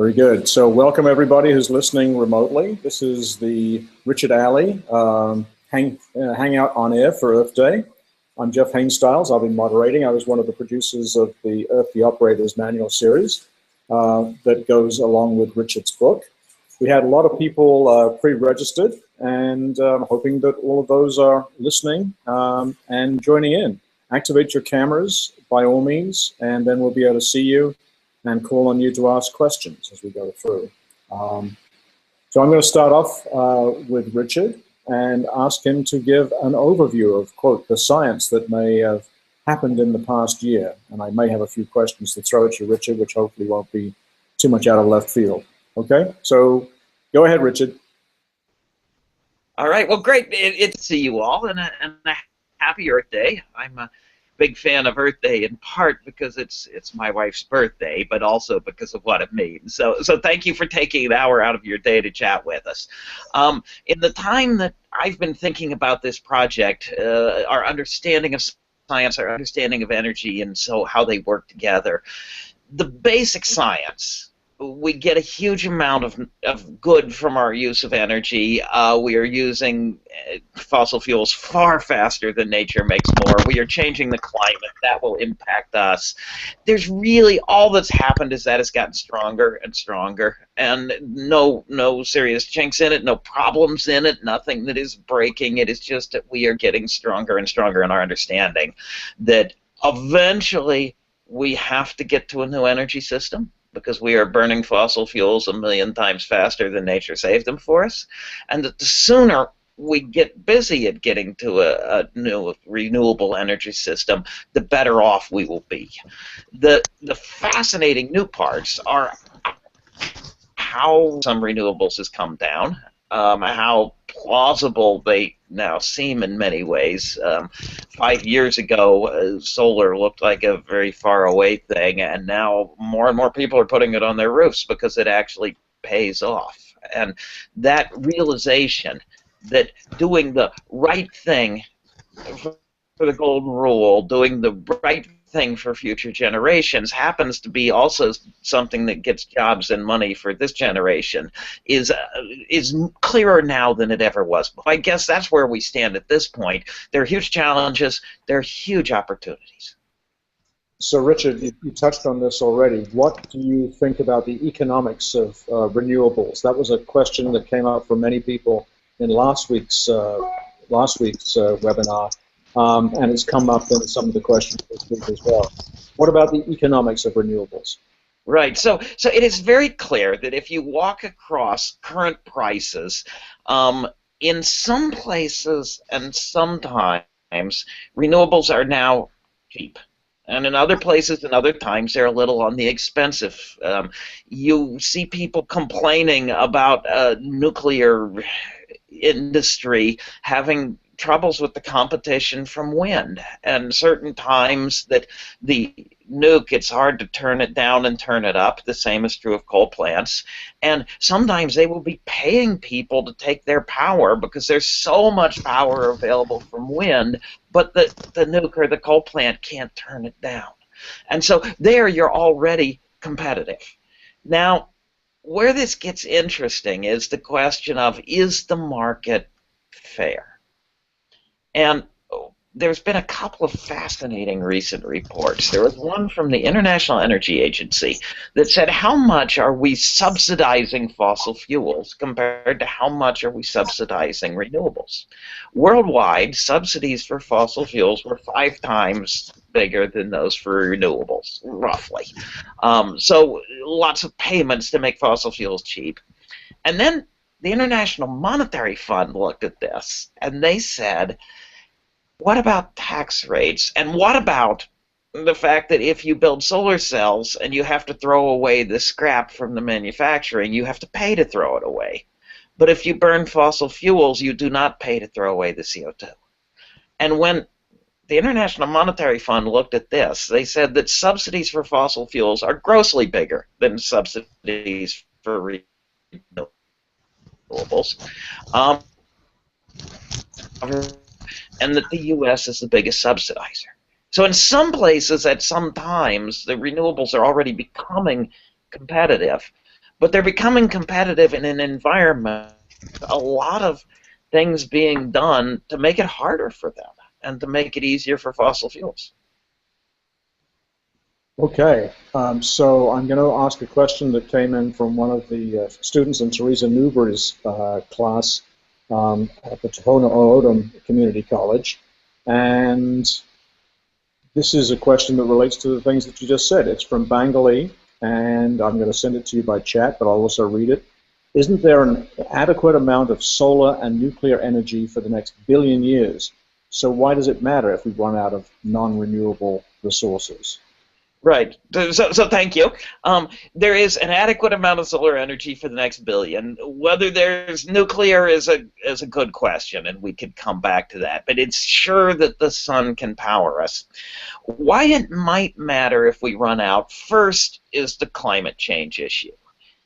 Very good. So welcome everybody who's listening remotely. This is the Richard Alley Hangout on Air for Earth Day. I'm Jeff Hainstyles. I've been moderating. I was one of the producers of the Earth the Operator's Manual series that goes along with Richard's book. We had a lot of people pre-registered, and I'm hoping that all of those are listening and joining in. Activate your cameras by all means, and then we'll be able to see you and call on you to ask questions as we go through. So I'm going to start off with Richard and ask him to give an overview of, quote, the science that may have happened in the past year. And I may have a few questions to throw at you, Richard, which hopefully won't be too much out of left field. Okay, so go ahead, Richard. All right, well, great. It's to see you all, and a happy Earth Day. I'm a big fan of Earth Day in part because it's my wife's birthday, but also because of what it means. So thank you for taking an hour out of your day to chat with us. In the time that I've been thinking about this project, our understanding of science, our understanding of energy, and so how they work together, the basic science, we get a huge amount of good from our use of energy. We are using fossil fuels far faster than nature makes more. We are changing the climate. That will impact us. There's really, all that's happened is that it's gotten stronger and stronger, and no serious chinks in it, no problems in it, nothing that is breaking. It is just that we are getting stronger and stronger in our understanding that eventually we have to get to a new energy system, because we are burning fossil fuels 1,000,000 times faster than nature saved them for us, and that the sooner we get busy at getting to a new renewable energy system, the better off we will be. The fascinating new parts are how some renewables has come down, how plausible they now seem in many ways. 5 years ago, solar looked like a very far away thing, and now more and more people are putting it on their roofs because it actually pays off. And that realization that doing the right thing for the golden rule, doing the right thing for future generations, happens to be also something that gets jobs and money for this generation, is clearer now than it ever was. I guess that's where we stand at this point. There are huge challenges. There are huge opportunities. So, Richard, you touched on this already. What do you think about the economics of renewables? That was a question that came up from many people in last week's webinar. And it's come up in some of the questions this week as well. What about the economics of renewables? Right. So it is very clear that if you walk across current prices, in some places and sometimes renewables are now cheap. And in other places and other times, they're a little on the expensive. You see people complaining about nuclear industry having troubles with the competition from wind, and certain times that the nuke, it's hard to turn it down and turn it up. The same is true of coal plants, and sometimes they will be paying people to take their power because there's so much power available from wind, but the nuke or the coal plant can't turn it down, and so there you're already competitive. Now, where this gets interesting is the question of, is the market fair? And there's been a couple of fascinating recent reports. There was one from the International Energy Agency that said, how much are we subsidizing fossil fuels compared to how much are we subsidizing renewables? Worldwide, subsidies for fossil fuels were 5 times bigger than those for renewables, roughly. So lots of payments to make fossil fuels cheap. And then the International Monetary Fund looked at this, and they said, what about tax rates? And what about the fact that if you build solar cells and you have to throw away the scrap from the manufacturing, you have to pay to throw it away. But if you burn fossil fuels, you do not pay to throw away the CO2. And when the International Monetary Fund looked at this, they said that subsidies for fossil fuels are grossly bigger than subsidies for renewables. And that the U.S. is the biggest subsidizer. So in some places, at some times, the renewables are already becoming competitive. but they're becoming competitive in an environment, a lot of things being done to make it harder for them and to make it easier for fossil fuels. Okay, so I'm going to ask a question that came in from one of the students in Teresa Newberry's class at the Tohono O'odham Community College. And this is a question that relates to the things that you just said. It's from Bangali, and I'm going to send it to you by chat, but I'll also read it. Isn't there an adequate amount of solar and nuclear energy for the next billion years? So why does it matter if we run out of non-renewable resources? Right. So thank you. There is an adequate amount of solar energy for the next billion. Whether there's nuclear is a good question, and we could come back to that. But it's sure that the sun can power us. Why it might matter if we run out, first, is the climate change issue.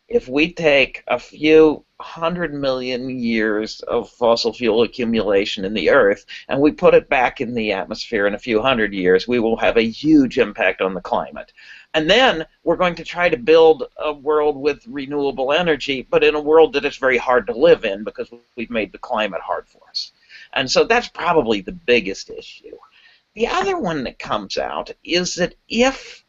If we take a few 100 million years of fossil fuel accumulation in the Earth and we put it back in the atmosphere in a few hundred years, we will have a huge impact on the climate. And then we're going to try to build a world with renewable energy, but in a world that is very hard to live in because we've made the climate hard for us. And so that's probably the biggest issue. The other one that comes out is that if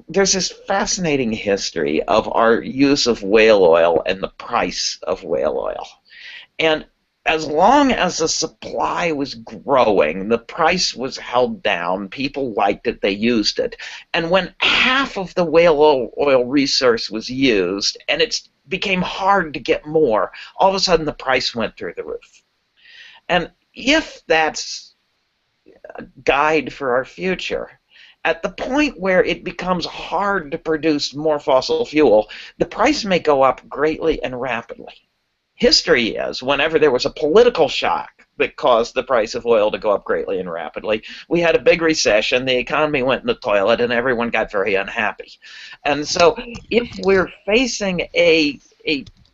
there's this fascinating history of our use of whale oil and the price of whale oil. And as long as the supply was growing, the price was held down, people liked it, they used it. And when half of the whale oil resource was used and it became hard to get more, all of a sudden the price went through the roof. And if that's a guide for our future, at the point where it becomes hard to produce more fossil fuel, the price may go up greatly and rapidly. History is, whenever there was a political shock that caused the price of oil to go up greatly and rapidly, we had a big recession, the economy went in the toilet, and everyone got very unhappy. And so if we're facing a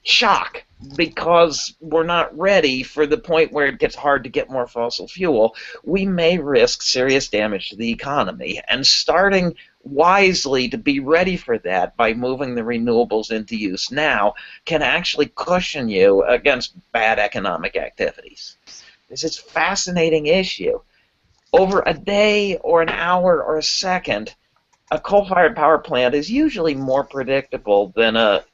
shock because we're not ready for the point where it gets hard to get more fossil fuel, we may risk serious damage to the economy. And starting wisely to be ready for that by moving the renewables into use now can actually cushion you against bad economic activities. This is a fascinating issue. Over a day or an hour or a second, a coal-fired power plant is usually more predictable than a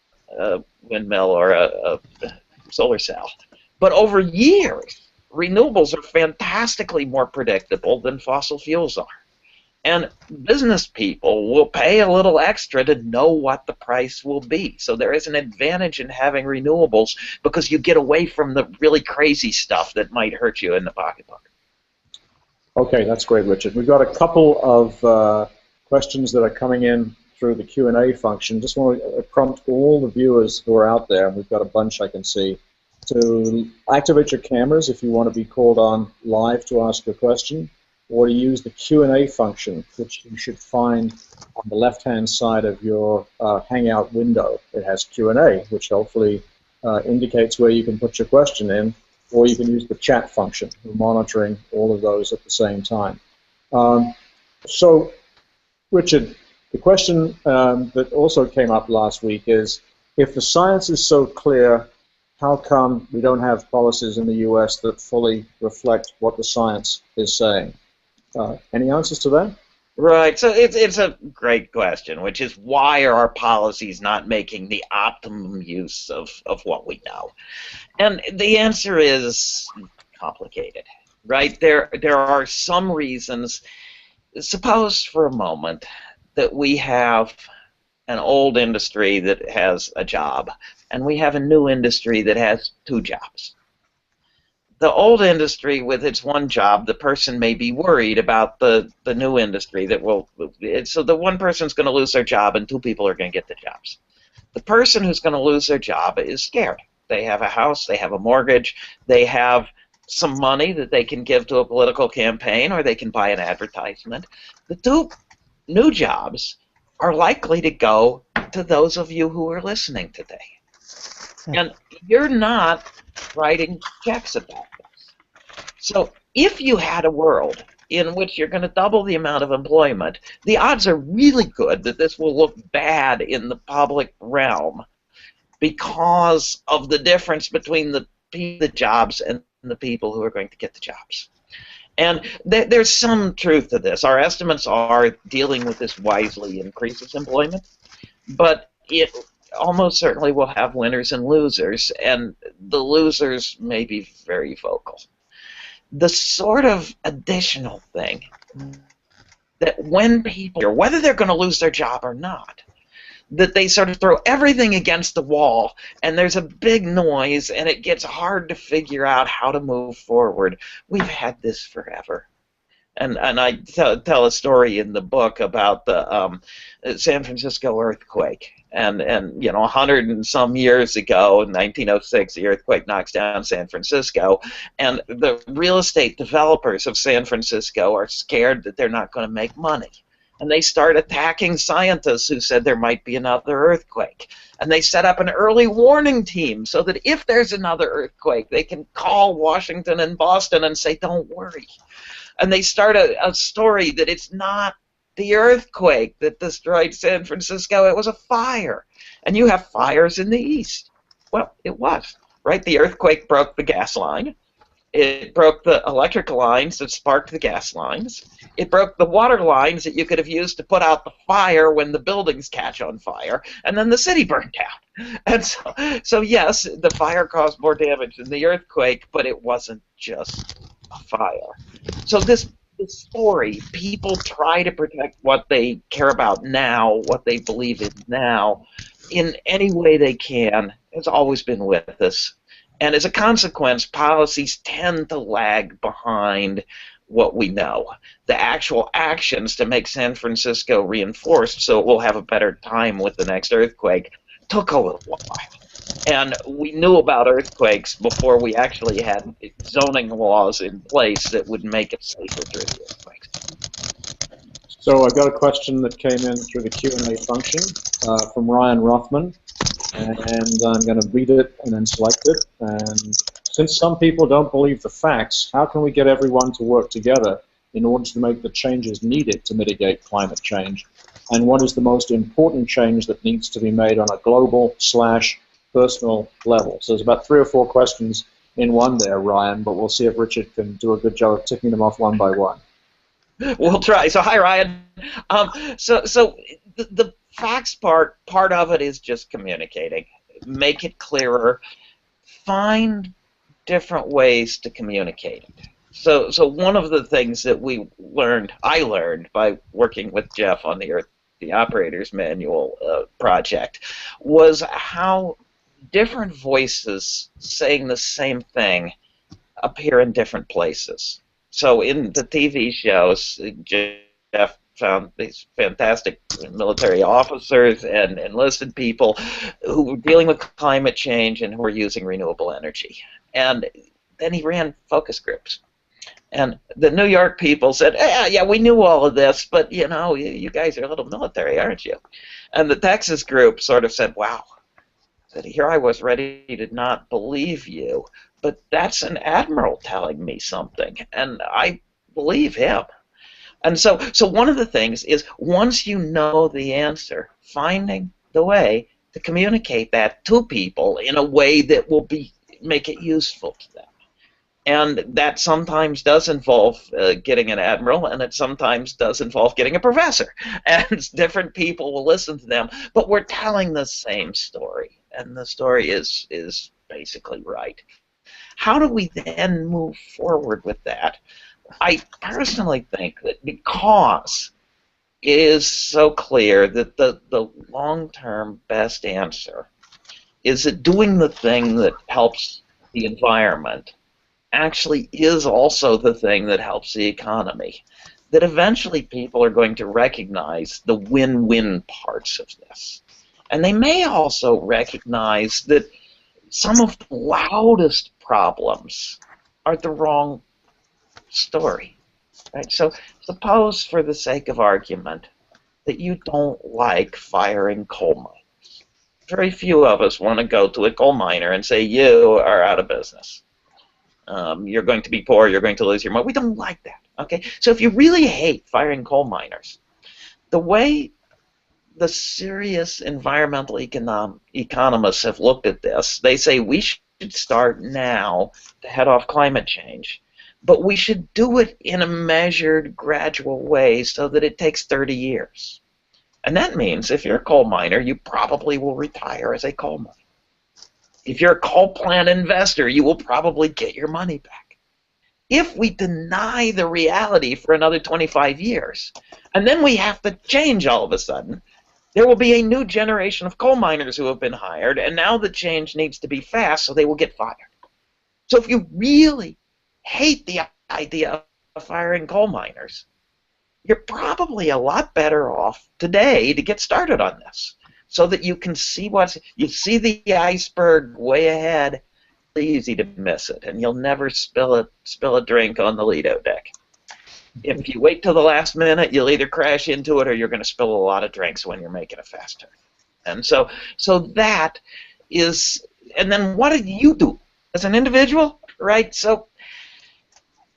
windmill or a solar cell. But over years, renewables are fantastically more predictable than fossil fuels are. And business people will pay a little extra to know what the price will be. So there is an advantage in having renewables because you get away from the really crazy stuff that might hurt you in the pocketbook. Okay, that's great, Richard. We've got a couple of questions that are coming in through the Q&A function. Just want to prompt all the viewers who are out there, and we've got a bunch I can see, to activate your cameras if you want to be called on live to ask a question, or to use the Q&A function, which you should find on the left-hand side of your Hangout window. It has Q&A, which hopefully indicates where you can put your question in, or you can use the chat function. We're monitoring all of those at the same time. So, Richard, the question that also came up last week is, if the science is so clear, how come we don't have policies in the U.S. that fully reflect what the science is saying? Any answers to that? Right. So it's a great question, which is, why are our policies not making the optimum use of what we know? And the answer is complicated, right? There are some reasons. Suppose for a moment that we have an old industry that has a job, and we have a new industry that has two jobs. The old industry with its one job, the person may be worried about the new industry that will, so the one person's going to lose their job and two people are going to get the jobs. The person who's going to lose their job is scared. They have a house, they have a mortgage, they have some money that they can give to a political campaign, or they can buy an advertisement. The two new jobs are likely to go to those of you who are listening today. And you're not writing checks about this. So if you had a world in which you're going to double the amount of employment, the odds are really good that this will look bad in the public realm because of the difference between the jobs and the people who are going to get the jobs. And there's some truth to this. Our estimates are dealing with this wisely increases employment, but it almost certainly will have winners and losers, and the losers may be very vocal. The sort of additional thing that when people, whether they're going to lose their job or not, that they sort of throw everything against the wall, and there's a big noise, and it gets hard to figure out how to move forward. We've had this forever. And I tell a story in the book about the San Francisco earthquake. And 100 and some years ago, in 1906, the earthquake knocks down San Francisco, and the real estate developers of San Francisco are scared that they're not going to make money. And they start attacking scientists who said there might be another earthquake. And they set up an early warning team so that if there's another earthquake, they can call Washington and Boston and say, don't worry. And they start a story that it's not the earthquake that destroyed San Francisco, it was a fire. And you have fires in the east. Well, it was, right? The earthquake broke the gas line. It broke the electrical lines that sparked the gas lines. It broke the water lines that you could have used to put out the fire when the buildings catch on fire, and then the city burned down. And so yes, the fire caused more damage than the earthquake, but it wasn't just a fire. So this story, people try to protect what they care about now, what they believe in now, in any way they can. It's always been with us. And as a consequence, policies tend to lag behind what we know. The actual actions to make San Francisco reinforced so it will have a better time with the next earthquake took a little while. And we knew about earthquakes before we actually had zoning laws in place that would make it safer during the earthquakes. So I got a question that came in through the Q&A function from Ryan Rothman, and I'm going to read it and then select it. And since some people don't believe the facts, how can we get everyone to work together in order to make the changes needed to mitigate climate change? And what is the most important change that needs to be made on a global/personal level? So there's about 3 or 4 questions in one there, Ryan, but we'll see if Richard can do a good job of ticking them off one by one. We'll try. So hi, Ryan. So the facts part of it is just communicating. Make it clearer. Find different ways to communicate it. So one of the things that I learned by working with Jeff on the Operator's Manual project, was how different voices saying the same thing appear in different places. So in the TV shows, Jeff found these fantastic military officers and enlisted people who were dealing with climate change and who were using renewable energy. And then he ran focus groups. And the New York people said, yeah, we knew all of this, but, you guys are a little military, aren't you? And the Texas group sort of said, wow. Said, here I was ready to not believe you, but that's an admiral telling me something, and I believe him. And so one of the things is, once you know the answer, finding the way to communicate that to people in a way that will make it useful to them. And that sometimes does involve getting an admiral, and it sometimes does involve getting a professor. And different people will listen to them, but we're telling the same story, and the story is basically right. How do we then move forward with that? I personally think that because it is so clear that the long-term best answer is that doing the thing that helps the environment actually is also the thing that helps the economy, that eventually people are going to recognize the win-win parts of this. And they may also recognize that some of the loudest problems are the wrong story. Right? So suppose, for the sake of argument, that you don't like firing coal miners. Very few of us want to go to a coal miner and say, you are out of business. You're going to be poor. You're going to lose your money. We don't like that. Okay, so if you really hate firing coal miners, the way the serious environmental economists have looked at this, they say we should start now to head off climate change, but we should do it in a measured, gradual way so that it takes 30 years. And that means if you're a coal miner, you probably will retire as a coal miner. If you're a coal plant investor, you will probably get your money back. If we deny the reality for another 25 years, and then we have to change all of a sudden, there will be a new generation of coal miners who have been hired, and now the change needs to be fast, so they will get fired. So if you really hate the idea of firing coal miners, you're probably a lot better off today to get started on this, so that you can see you see the iceberg way ahead. It's easy to miss it, and you'll never spill a drink on the Lido deck. If you wait till the last minute, you'll either crash into it or you're going to spill a lot of drinks when you're making a fast turn. And so that is, and then what do you do as an individual, right? So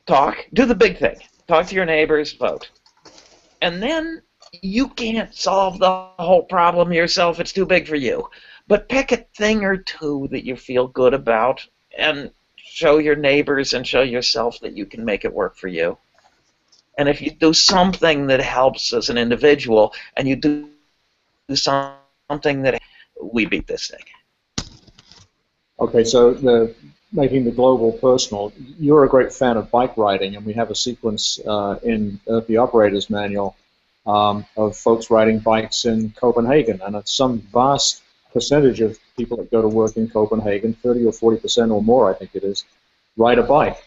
do the big thing. Talk to your neighbors, vote. And then you can't solve the whole problem yourself. It's too big for you. But pick a thing or two that you feel good about and show your neighbors and show yourself that you can make it work for you. And if you do something that helps as an individual, and you do something that we beat this thing. Okay, so making the global personal, you're a great fan of bike riding, and we have a sequence in the operator's manual of folks riding bikes in Copenhagen, and it's some vast percentage of people that go to work in Copenhagen, 30 or 40% or more, I think it is, ride a bike.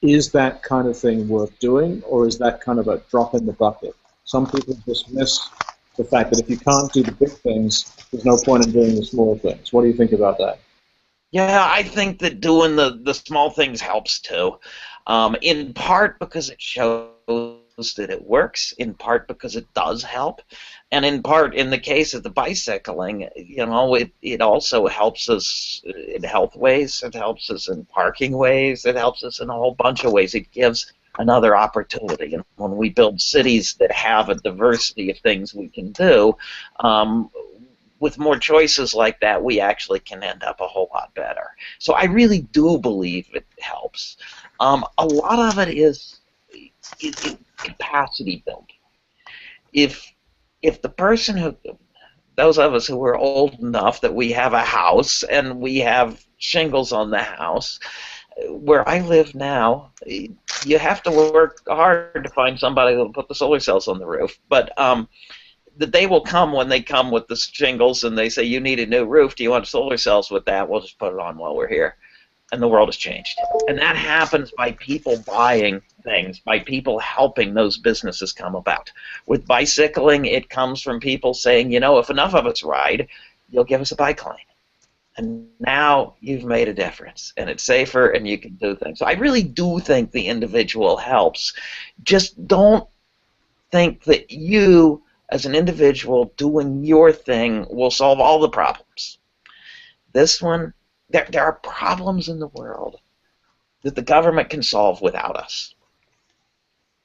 Is that kind of thing worth doing, or is that kind of a drop in the bucket? Some people dismiss the fact that if you can't do the big things, there's no point in doing the small things. What do you think about that? Yeah, I think that doing the small things helps too, in part because it shows that it works, in part because it does help, and in part, in the case of the bicycling, it also helps us in health ways, it helps us in parking ways, it helps us in a whole bunch of ways. It gives another opportunity, and when we build cities that have a diversity of things we can do, with more choices like that, we actually can end up a whole lot better. So I really do believe it helps. A lot of it is capacity building. If the person those of us who are old enough that we have a house and we have shingles on the house, where I live now, you have to work hard to find somebody who will put the solar cells on the roof. But the day will come when they come with the shingles and they say, you need a new roof, do you want solar cells with that? We'll just put it on while we're here. And the world has changed. And that happens by people buying things, by people helping those businesses come about. With bicycling, it comes from people saying, if enough of us ride, you'll give us a bike lane. And now you've made a difference, and it's safer, and you can do things. So I really do think the individual helps. Just don't think that you, as an individual, doing your thing will solve all the problems. This one, there are problems in the world that the government can solve without us.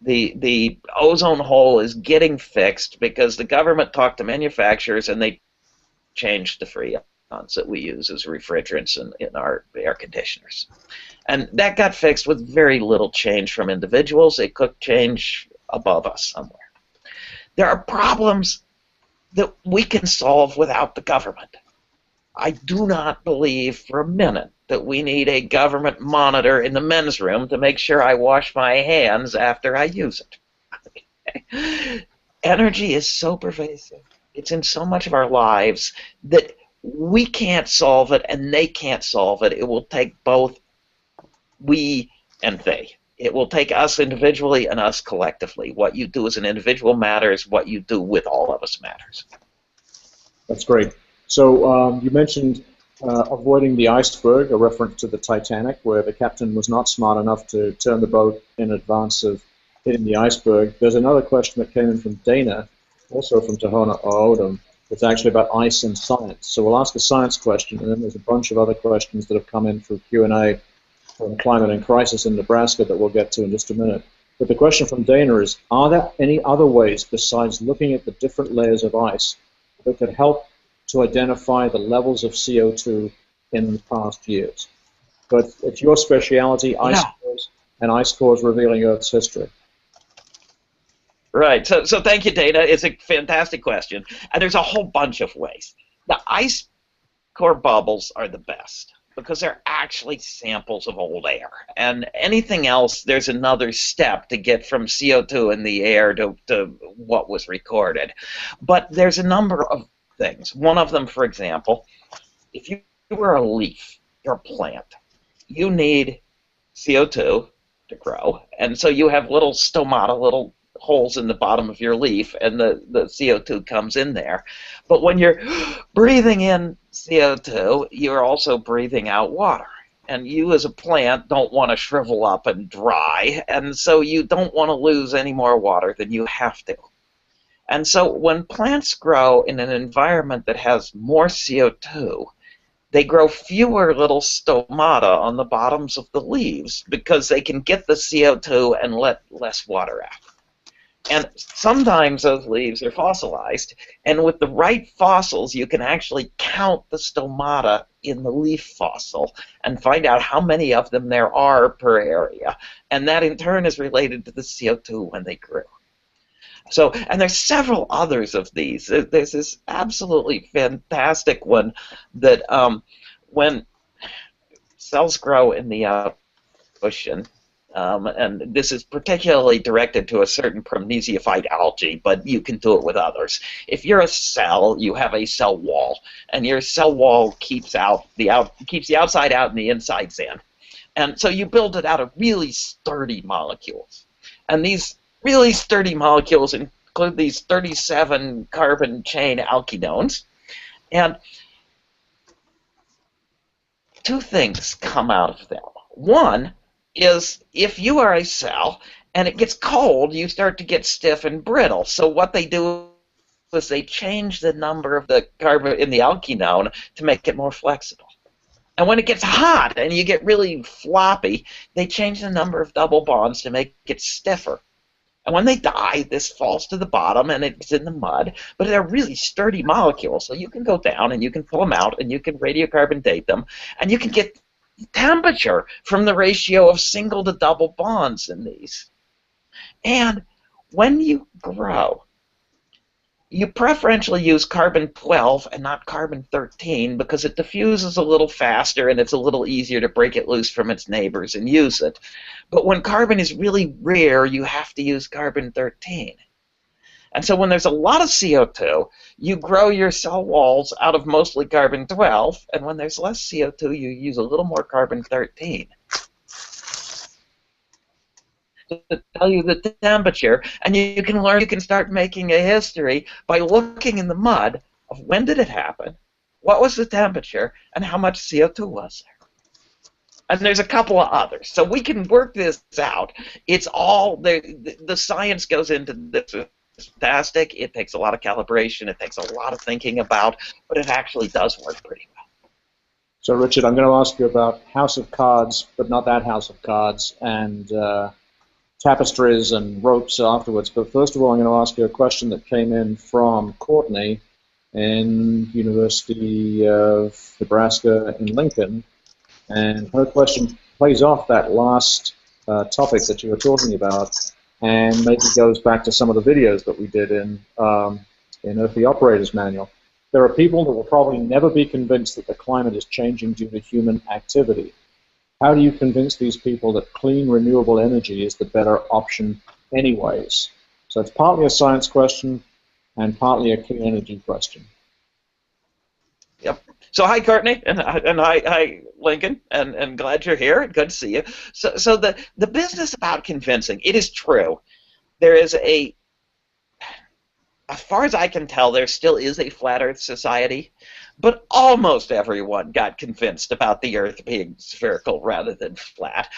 The ozone hole is getting fixed because the government talked to manufacturers and they changed the freons that we use as refrigerants in our air conditioners. And that got fixed with very little change from individuals. It could change above us somewhere. There are problems that we can solve without the government. I do not believe for a minute that we need a government monitor in the men's room to make sure I wash my hands after I use it. Okay. Energy is so pervasive. It's in so much of our lives that we can't solve it and they can't solve it. It will take both we and they. It will take us individually and us collectively. What you do as an individual matters. What you do with all of us matters. That's great. So you mentioned avoiding the iceberg, a reference to the Titanic, where the captain was not smart enough to turn the boat in advance of hitting the iceberg. There's another question that came in from Dana, also from Tohono O'odham. It's actually about ice and science. So we'll ask a science question, and then there's a bunch of other questions that have come in through Q&A from Climate in Crisis in Nebraska that we'll get to in just a minute. But the question from Dana is, are there any other ways besides looking at the different layers of ice that could help to identify the levels of CO2 in the past years? But it's your specialty, ice cores, and ice cores revealing Earth's history. Right. So thank you, Dana. It's a fantastic question. And there's a whole bunch of ways. The ice core bubbles are the best because they're actually samples of old air. And anything else, there's another step to get from CO2 in the air to what was recorded. But there's a number of things. One of them, for example, if you were a leaf, you're a plant, you need CO2 to grow. And so you have little stomata, little holes in the bottom of your leaf, and the CO2 comes in there. But when you're breathing in CO2, you're also breathing out water. And you as a plant don't want to shrivel up and dry, and so you don't want to lose any more water than you have to. And so when plants grow in an environment that has more CO2, they grow fewer little stomata on the bottoms of the leaves because they can get the CO2 and let less water out. And sometimes those leaves are fossilized, and with the right fossils you can actually count the stomata in the leaf fossil and find out how many of them there are per area, and that in turn is related to the CO2 when they grew. So, and there's several others of these. There's this absolutely fantastic one that when cells grow in the ocean, and this is particularly directed to a certain promethesiophyte algae, but you can do it with others. If you're a cell, you have a cell wall, and your cell wall keeps the outside out and the insides in. And so you build it out of really sturdy molecules. And these really sturdy molecules include these 37 carbon chain alkydones. And two things come out of them. One is if you are a cell and it gets cold, you start to get stiff and brittle. So what they do is they change the number of the carbon in the alkynone to make it more flexible. And when it gets hot and you get really floppy, they change the number of double bonds to make it stiffer. And when they die, this falls to the bottom and it's in the mud, but they're really sturdy molecules, so you can go down and you can pull them out and you can radiocarbon date them, and you can get temperature from the ratio of single to double bonds in these. And when you grow, you preferentially use carbon-12 and not carbon-13 because it diffuses a little faster and it's a little easier to break it loose from its neighbors and use it. But when carbon is really rare, you have to use carbon-13. And so when there's a lot of CO2, you grow your cell walls out of mostly carbon-12, and when there's less CO2, you use a little more carbon-13 to tell you the temperature, and you can learn, you can start making a history by looking in the mud of when did it happen, what was the temperature, and how much CO2 was there. And there's a couple of others. So we can work this out. It's all, the science goes into this. It's fantastic. It takes a lot of calibration. It takes a lot of thinking about, but it actually does work pretty well. So Richard, I'm going to ask you about House of Cards, but not that House of Cards, and tapestries and ropes afterwards. But first of all, I'm going to ask you a question that came in from Courtney in University of Nebraska in Lincoln. And her question plays off that last topic that you were talking about, and maybe goes back to some of the videos that we did in Earth the Operator's Manual. There are people that will probably never be convinced that the climate is changing due to human activity. How do you convince these people that clean, renewable energy is the better option anyways? So it's partly a science question and partly a clean energy question. Yep. So hi, Courtney, and hi, Lincoln, and glad you're here. Good to see you. So the business about convincing, it is true. There is as far as I can tell, there still is a Flat Earth Society, but almost everyone got convinced about the Earth being spherical rather than flat.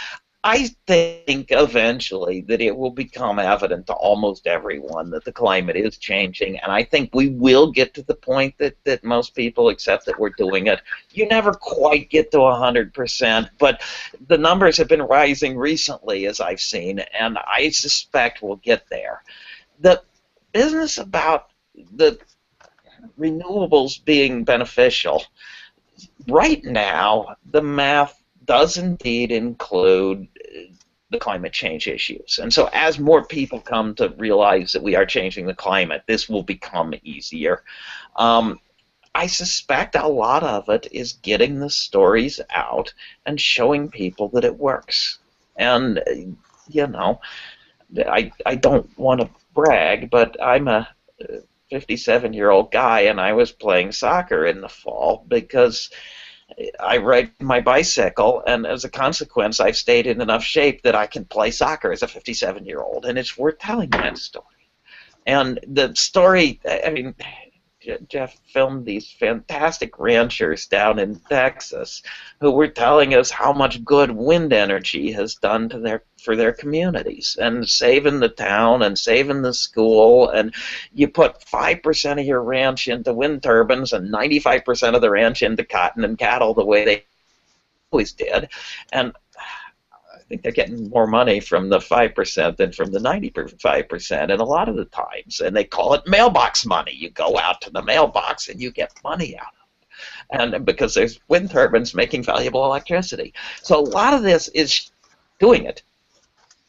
I think eventually that it will become evident to almost everyone that the climate is changing, and I think we will get to the point that most people accept that we're doing it. You never quite get to 100%, but the numbers have been rising recently, as I've seen, and I suspect we'll get there. The business about the renewables being beneficial, right now, the math does indeed include the climate change issues. And so as more people come to realize that we are changing the climate, this will become easier. I suspect a lot of it is getting the stories out and showing people that it works. And, you know, I don't want to brag, but I'm a 57-year-old guy, and I was playing soccer in the fall because I ride my bicycle, and as a consequence, I've stayed in enough shape that I can play soccer as a 57-year-old, and it's worth telling that story. And the story, I mean, Jeff filmed these fantastic ranchers down in Texas who were telling us how much good wind energy has done to for their communities and saving the town and saving the school. And you put 5% of your ranch into wind turbines and 95% of the ranch into cotton and cattle the way they always did. And I think they're getting more money from the 5% than from the 95%, and a lot of the times, and they call it mailbox money. You go out to the mailbox and you get money out of it, and because there's wind turbines making valuable electricity. So a lot of this is doing it,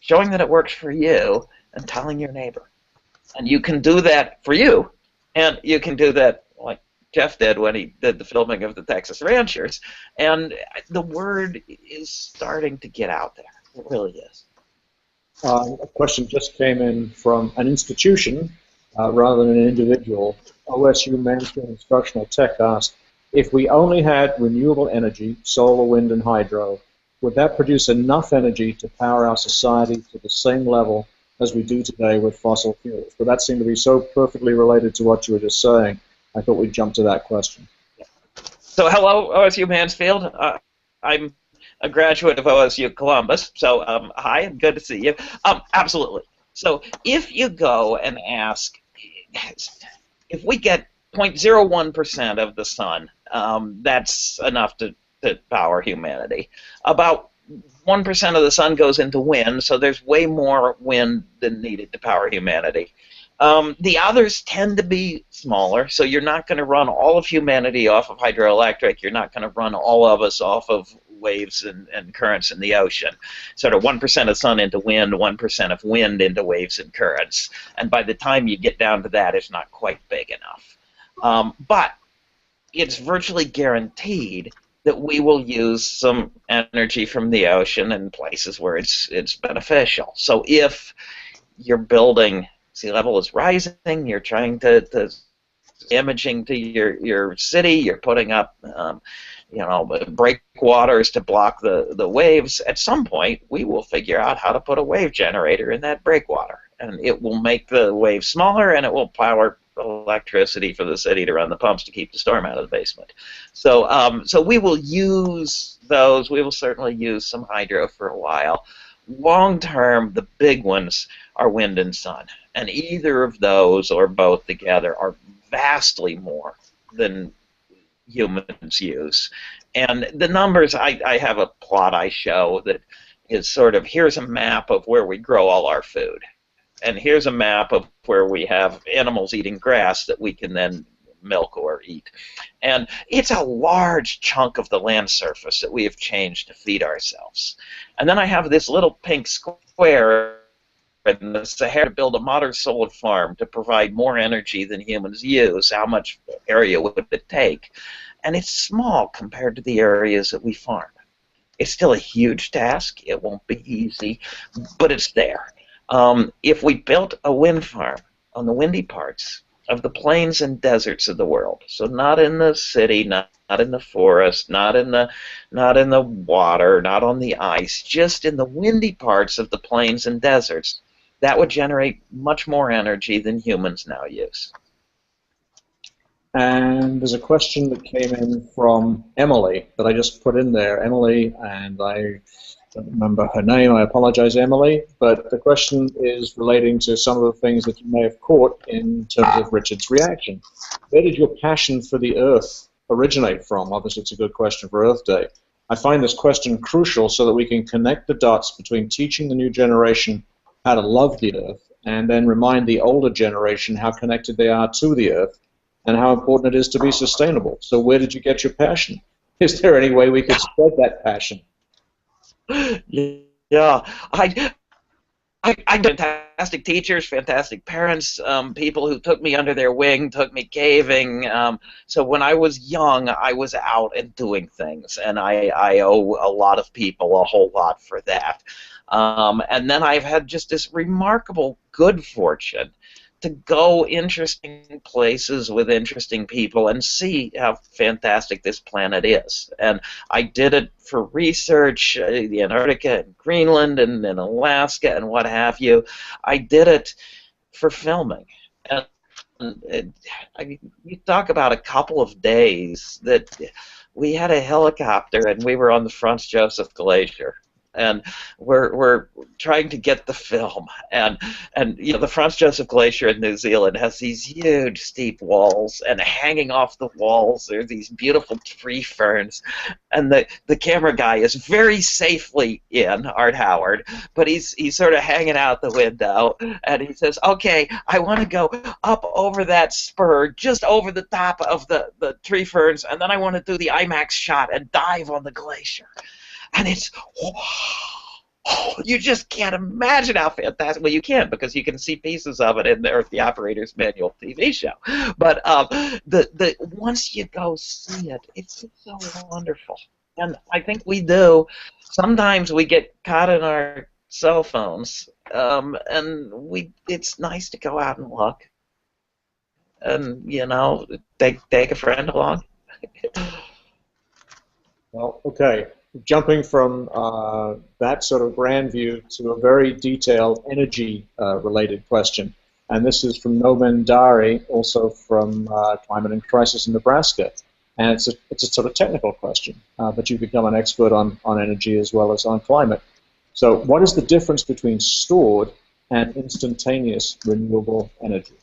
showing that it works for you, and telling your neighbor. And you can do that for you, and you can do that like Jeff did when he did the filming of the Texas Ranchers, and the word is starting to get out there. It really is. A question just came in from an institution rather than an individual. OSU Mansfield Instructional Tech asked, if we only had renewable energy, solar, wind, and hydro, would that produce enough energy to power our society to the same level as we do today with fossil fuels? But that seemed to be so perfectly related to what you were just saying, I thought we'd jump to that question. So hello, OSU Mansfield. I'm a graduate of OSU Columbus, so hi, good to see you. Absolutely. So if you go and ask, if we get 0.01% of the sun, that's enough to power humanity. About 1% of the sun goes into wind, so there's way more wind than needed to power humanity. The others tend to be smaller, so you're not going to run all of humanity off of hydroelectric. You're not going to run all of us off of waves and currents in the ocean. Sort of 1% of sun into wind, 1% of wind into waves and currents. And by the time you get down to that, it's not quite big enough. But it's virtually guaranteed that we will use some energy from the ocean in places where it's beneficial. So if you're building, sea level is rising, you're trying to imaging to your city, you're putting up breakwaters to block the waves, at some point we will figure out how to put a wave generator in that breakwater, and it will make the waves smaller, and it will power electricity for the city to run the pumps to keep the storm out of the basement. So so we will use those. We will certainly use some hydro for a while. Long term, the big ones are wind and sun, and either of those or both together are vastly more than humans use. And the numbers, I have a plot I show that is sort of, here's a map of where we grow all our food, and here's a map of where we have animals eating grass that we can then milk or eat. And it's a large chunk of the land surface that we have changed to feed ourselves. And then I have this little pink square in the Sahara to build a modern solar farm to provide more energy than humans use. How much area would it take? And it's small compared to the areas that we farm. It's still a huge task. It won't be easy, but it's there. If we built a wind farm on the windy parts of the plains and deserts of the world, so not in the city, not in the forest, not in the water, not on the ice, just in the windy parts of the plains and deserts, that would generate much more energy than humans now use. And there's a question that came in from Emily that I just put in there. Emily, and I don't remember her name, I apologize, Emily, but the question is relating to some of the things that you may have caught in terms of Richard's reaction. Where did your passion for the Earth originate from? Obviously, it's a good question for Earth Day. I find this question crucial so that we can connect the dots between teaching the new generation how to love the Earth and then remind the older generation how connected they are to the Earth and how important it is to be sustainable. So where did you get your passion? Is there any way we could spread that passion? Yeah, I fantastic teachers, fantastic parents, people who took me under their wing, took me caving. So when I was young, I was out and doing things, and I owe a lot of people a whole lot for that. And then I've had just this remarkable good fortune to go interesting places with interesting people and see how fantastic this planet is. And I did it for research, the Antarctica and Greenland and Alaska and what have you. I did it for filming. And I mean, you talk about a couple of days that we had a helicopter and we were on the Franz Josef Glacier. And we're trying to get the film, and you know, the Franz Josef Glacier in New Zealand has these huge steep walls, and hanging off the walls there are these beautiful tree ferns, and the camera guy is very safely in, Art Howard, but he's sort of hanging out the window, and he says, "Okay, I want to go up over that spur, just over the top of the tree ferns, and then I want to do the IMAX shot and dive on the glacier." And it's, oh, you just can't imagine how fantastic. Well, you can, because you can see pieces of it in the Operator's Manual TV show. But the once you go see it, it's so wonderful. And I think we do. Sometimes we get caught in our cell phones, and it's nice to go out and look, and you know, take a friend along. Well, okay. Jumping from that sort of grand view to a very detailed energy-related question. And this is from Nomen Dari, also from Climate and Crisis in Nebraska. And it's a sort of technical question, but you've become an expert on energy as well as on climate. So what is the difference between stored and instantaneous renewable energy?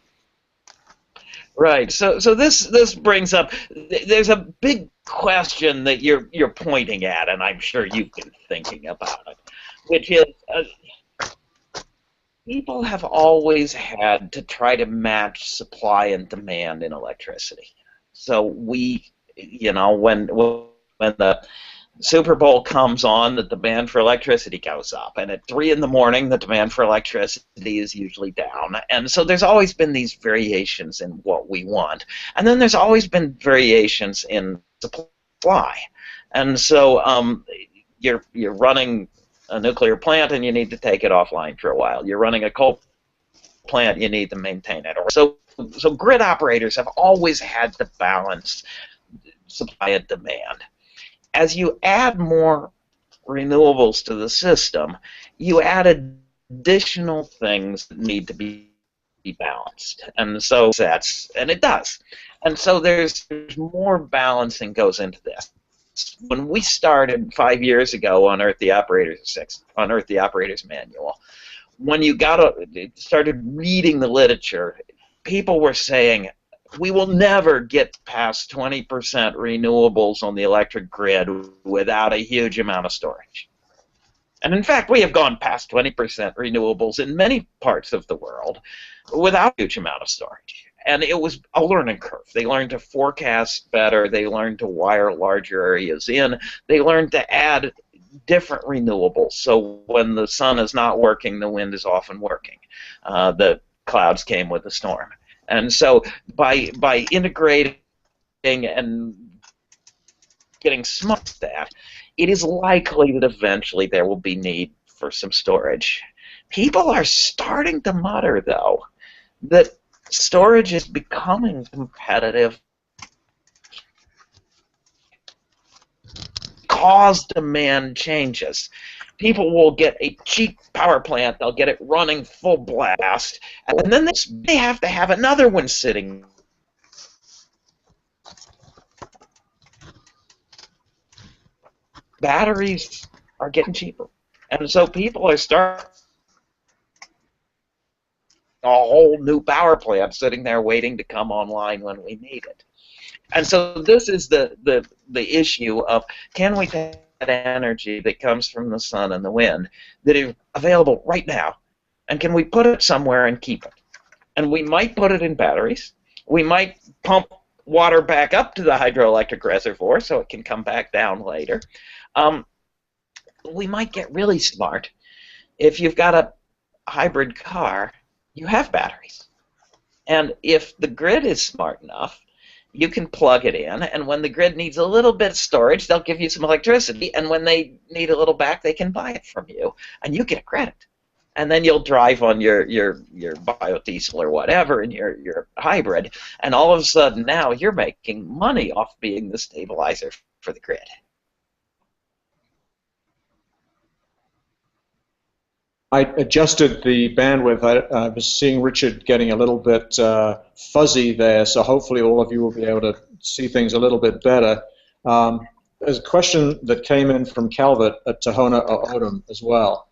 Right. So this brings up, there's a big question that you're pointing at, and I'm sure you've been thinking about it, which is people have always had to try to match supply and demand in electricity. So we, you know, when the Super Bowl comes on, the demand for electricity goes up, and at 3 in the morning, the demand for electricity is usually down. And so there's always been these variations in what we want, and then there's always been variations in supply. And so you're running a nuclear plant, and you need to take it offline for a while. You're running a coal plant, you need to maintain it. So grid operators have always had to balance supply and demand. As you add more renewables to the system, you add additional things that need to be balanced. And so it does. And so there's more balancing goes into this. When we started 5 years ago on Earth the Operator's Manual, when you started reading the literature, people were saying, we will never get past 20% renewables on the electric grid without a huge amount of storage. And in fact, we have gone past 20% renewables in many parts of the world without a huge amount of storage. And it was a learning curve. They learned to forecast better. They learned to wire larger areas in. They learned to add different renewables. So when the sun is not working, the wind is often working. The clouds came with the storm. And so by integrating and getting smart at that, it is likely that eventually there will be need for some storage. People are starting to mutter, though, that storage is becoming competitive because demand changes. People will get a cheap power plant, they'll get it running full blast, and then they have to have another one sitting. Batteries are getting cheaper. And so people are starting a whole new power plant sitting there waiting to come online when we need it. And so this is the issue of, can we take that energy that comes from the sun and the wind that is available right now, and can we put it somewhere and keep it? And we might put it in batteries. We might pump water back up to the hydroelectric reservoir so it can come back down later. We might get really smart. If you've got a hybrid car, you have batteries. And if the grid is smart enough, you can plug it in, and when the grid needs a little bit of storage, they'll give you some electricity, and when they need a little back, they can buy it from you, and you get a credit. And then you'll drive on your biodiesel or whatever in your hybrid, and all of a sudden now you're making money off being the stabilizer for the grid. I adjusted the bandwidth. I was seeing Richard getting a little bit fuzzy there, so hopefully all of you will be able to see things a little bit better. There's a question that came in from Calvert at Tohono O'odham as well.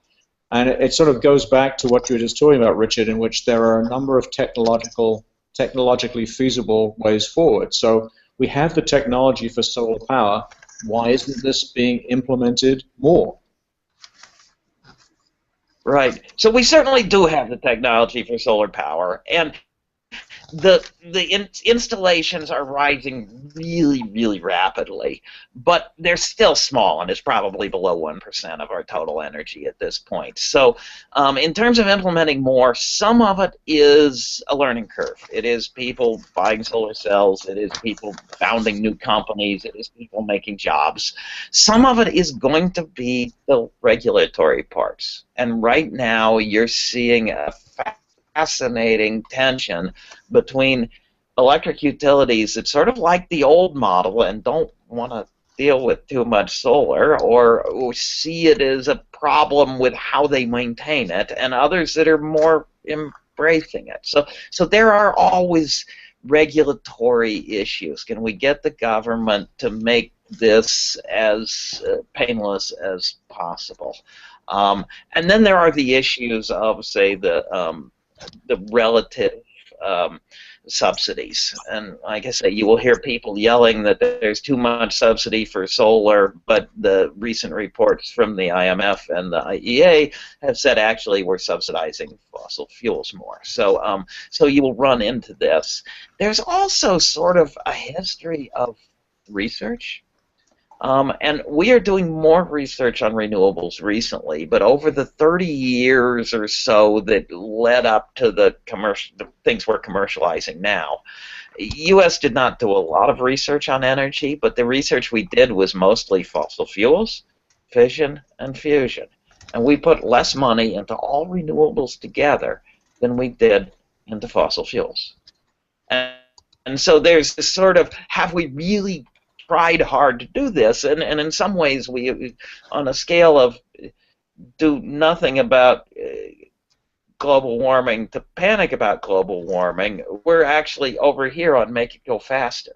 And it sort of goes back to what you were just talking about, Richard, in which there are a number of technologically feasible ways forward. So we have the technology for solar power. Why isn't this being implemented more? Right. So we certainly do have the technology for solar power, and the installations are rising really, really rapidly, but they're still small, and it's probably below 1% of our total energy at this point. So in terms of implementing more, some of it is a learning curve. It is people buying solar cells. It is people founding new companies. It is people making jobs. Some of it is going to be the regulatory parts. And right now you're seeing a fascinating tension between electric utilities that sort of like the old model and don't want to deal with too much solar, or see it as a problem with how they maintain it, and others that are more embracing it. So there are always regulatory issues. Can we get the government to make this as painless as possible? And then there are the issues of, say, the relative subsidies. And like I say, you will hear people yelling that there's too much subsidy for solar, but the recent reports from the IMF and the IEA have said actually we're subsidizing fossil fuels more. So, so you will run into this. There's also sort of a history of research. And we are doing more research on renewables recently, but over the 30 years or so that led up to the things we're commercializing now, U.S. did not do a lot of research on energy, but the research we did was mostly fossil fuels, fission, and fusion. And we put less money into all renewables together than we did into fossil fuels. And so there's this sort of, have we really tried hard to do this? And in some ways, we, on a scale of do nothing about global warming to panic about global warming, we're actually over here on make it go faster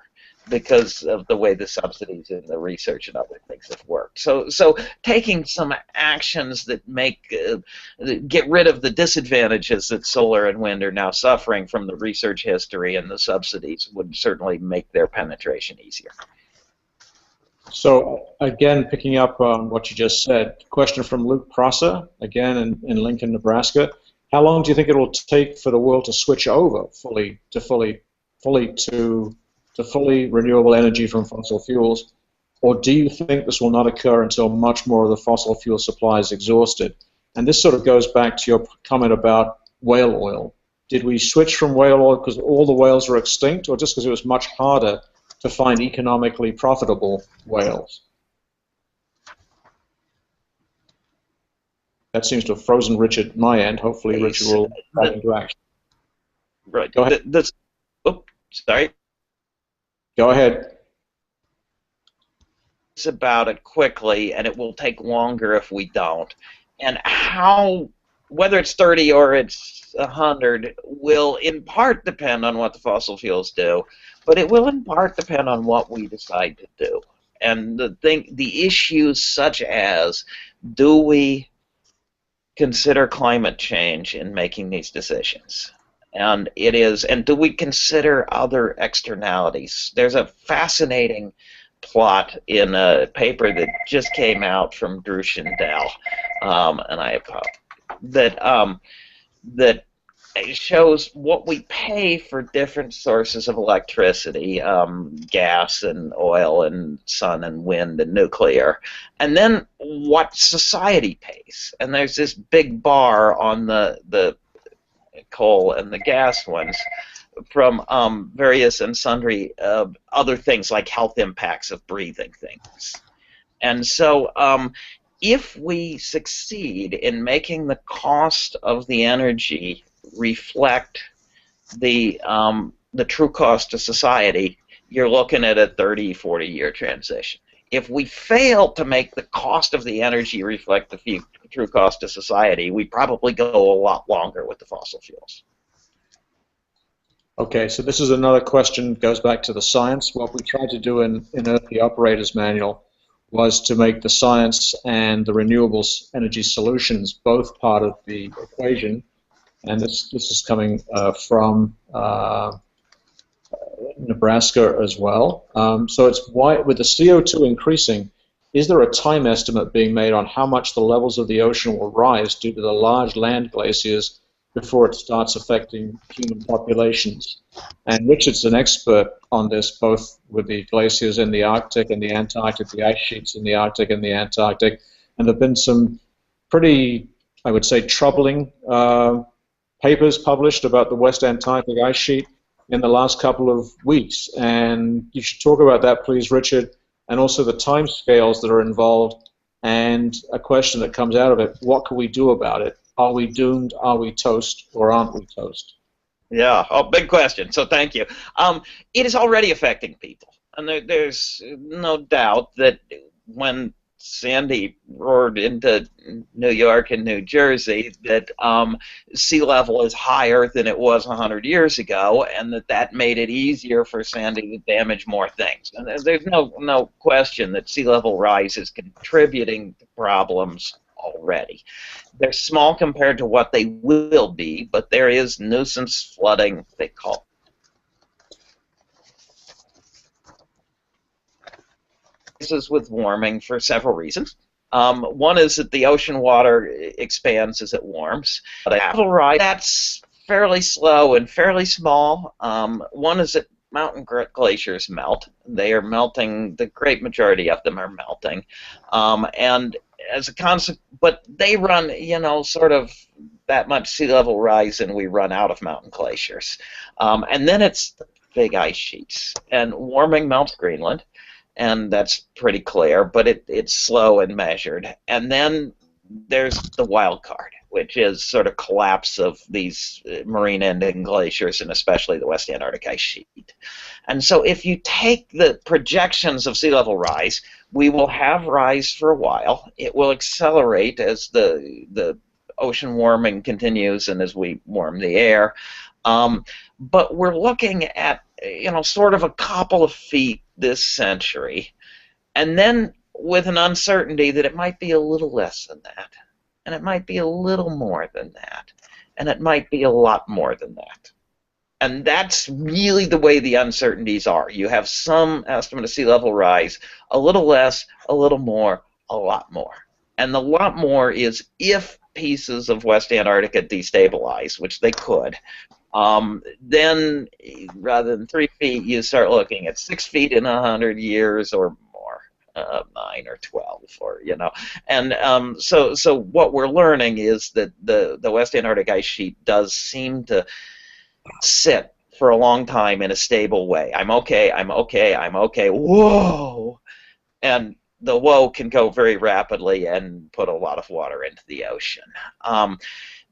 because of the way the subsidies and the research and other things have worked. So taking some actions that make get rid of the disadvantages that solar and wind are now suffering from the research history and the subsidies would certainly make their penetration easier. So again, picking up on what you just said, question from Luke Prosser, again in Lincoln, Nebraska. How long do you think it will take for the world to switch over fully renewable energy from fossil fuels? Or do you think this will not occur until much more of the fossil fuel supply is exhausted? And this sort of goes back to your comment about whale oil. Did we switch from whale oil because all the whales were extinct, or just because it was much harder to find economically profitable whales? That seems to have frozen Richard at my end. Hopefully Richard will come into action. Right. Go ahead. Oops, sorry. Go ahead. It's about it quickly, and it will take longer if we don't. And how, whether it's 30 or it's 100, will in part depend on what the fossil fuels do, but it will in part depend on what we decide to do. And the issues such as, do we consider climate change in making these decisions? And do we consider other externalities? There's a fascinating plot in a paper that just came out from Drew Shindell, and I that it shows what we pay for different sources of electricity, gas and oil and sun and wind and nuclear, and then what society pays. And there's this big bar on the coal and the gas ones from various and sundry other things like health impacts of breathing things. And so if we succeed in making the cost of the energy reflect the true cost to society, you're looking at a 30, 40-year transition. If we fail to make the cost of the energy reflect the true cost to society, we probably go a lot longer with the fossil fuels. Okay, so this is another question, goes back to the science. What we tried to do in the operator's manual was to make the science and the renewables energy solutions both part of the equation. And this is coming from Nebraska as well. So it's why, with the CO2 increasing, is there a time estimate being made on how much the levels of the ocean will rise due to the large land glaciers before it starts affecting human populations? And Richard's an expert on this, both with the glaciers in the Arctic and the Antarctic, the ice sheets in the Arctic and the Antarctic, and there have been some pretty, I would say, troubling papers published about the West Antarctic ice sheet in the last couple of weeks. And you should talk about that, please, Richard, and also the time scales that are involved, and a question that comes out of it: what can we do about it? Are we doomed? Are we toast? Or aren't we toast? Yeah, oh, big question. So thank you. It is already affecting people, and there's no doubt that when Sandy roared into New York and New Jersey, that sea level is higher than it was 100 years ago, and that made it easier for Sandy to damage more things. And there's no question that sea level rise is contributing to problems already. They're small compared to what they will be, but there is nuisance flooding, they call with warming for several reasons. One is that the ocean water expands as it warms. That's fairly slow and fairly small. One is that mountain glaciers melt. They are melting. The great majority of them are melting, and as a consequence, but they run, sort of that much sea level rise, and we run out of mountain glaciers. And then it's the big ice sheets, and warming melts Greenland. And that's pretty clear, but it's slow and measured. And then there's the wild card, which is sort of collapse of these marine ending glaciers, and especially the West Antarctic ice sheet. And so if you take the projections of sea level rise, we will have rise for a while. It will accelerate as the ocean warming continues and as we warm the air. But we're looking at, sort of a couple of feet this century, and then with an uncertainty that it might be a little less than that, and it might be a little more than that, and it might be a lot more than that. And that's really the way the uncertainties are. You have some estimate of sea level rise, a little less, a little more, a lot more. And the lot more is if pieces of West Antarctica destabilize, which they could. Then rather than 3 feet, you start looking at 6 feet in 100 years or more, 9 or 12, or and so what we're learning is that the West Antarctic ice sheet does seem to sit for a long time in a stable way. I'm okay, I'm okay, I'm okay. Whoa, and the whoa can go very rapidly and put a lot of water into the ocean.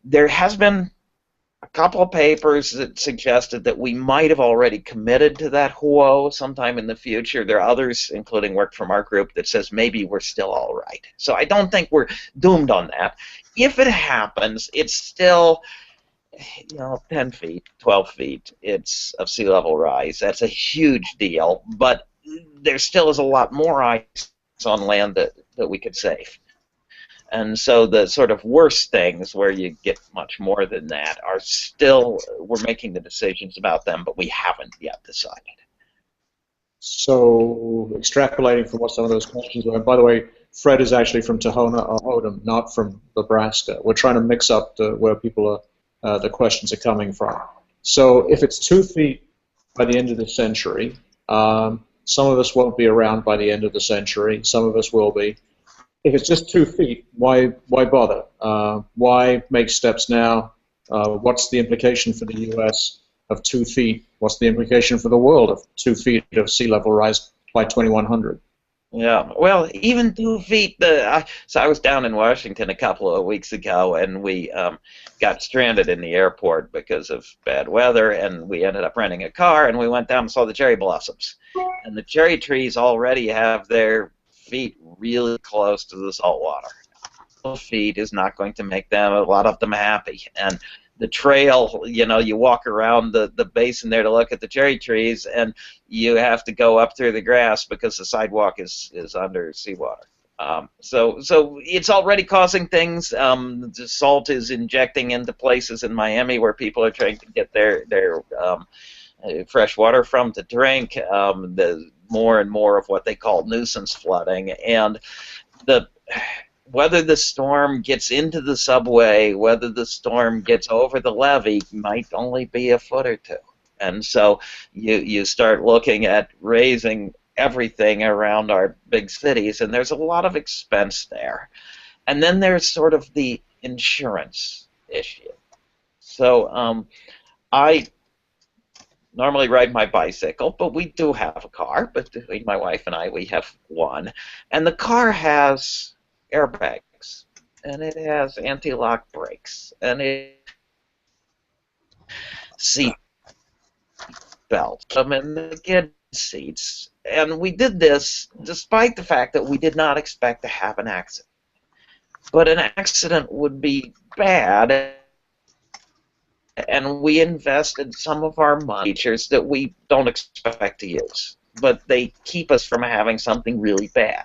There has been a couple of papers that suggested that we might have already committed to that whoa sometime in the future. There are others, including work from our group, that says maybe we're still all right. So I don't think we're doomed on that. If it happens, it's still 10 feet, 12 feet of sea level rise. That's a huge deal, but there still is a lot more ice on land that we could save. And so the sort of worst things where you get much more than that are still, we're making the decisions about them, but we haven't yet decided. So extrapolating from what some of those questions were, and by the way, Fred is actually from Tohono O'odham, not from Nebraska. We're trying to mix up where people are, the questions are coming from. So if it's 2 feet by the end of the century, some of us won't be around by the end of the century. Some of us will be. If it's just 2 feet, why bother? Why make steps now? What's the implication for the U.S. of 2 feet? What's the implication for the world of 2 feet of sea level rise by 2100? Yeah, well, even 2 feet. So I was down in Washington a couple of weeks ago, and we got stranded in the airport because of bad weather, and we ended up renting a car, and we went down and saw the cherry blossoms. And the cherry trees already have their feet really close to the salt water. 2 feet is not going to make them, a lot of them, happy. And the trail, you walk around the basin there to look at the cherry trees, and you have to go up through the grass because the sidewalk is under seawater. So it's already causing things. The salt is injecting into places in Miami where people are trying to get their fresh water from to drink. The more and more of what they call nuisance flooding, and whether the storm gets into the subway, whether the storm gets over the levee, might only be a foot or two. And so you start looking at raising everything around our big cities, and there's a lot of expense there. And then there's sort of the insurance issue. So I normally ride my bicycle, but we do have a car. But between my wife and I, we have one. And the car has airbags, and it has anti-lock brakes, and it seat belts, and the kid seats. And we did this despite the fact that we did not expect to have an accident. But an accident would be bad, and we invested some of our money in features that we don't expect to use, but they keep us from having something really bad.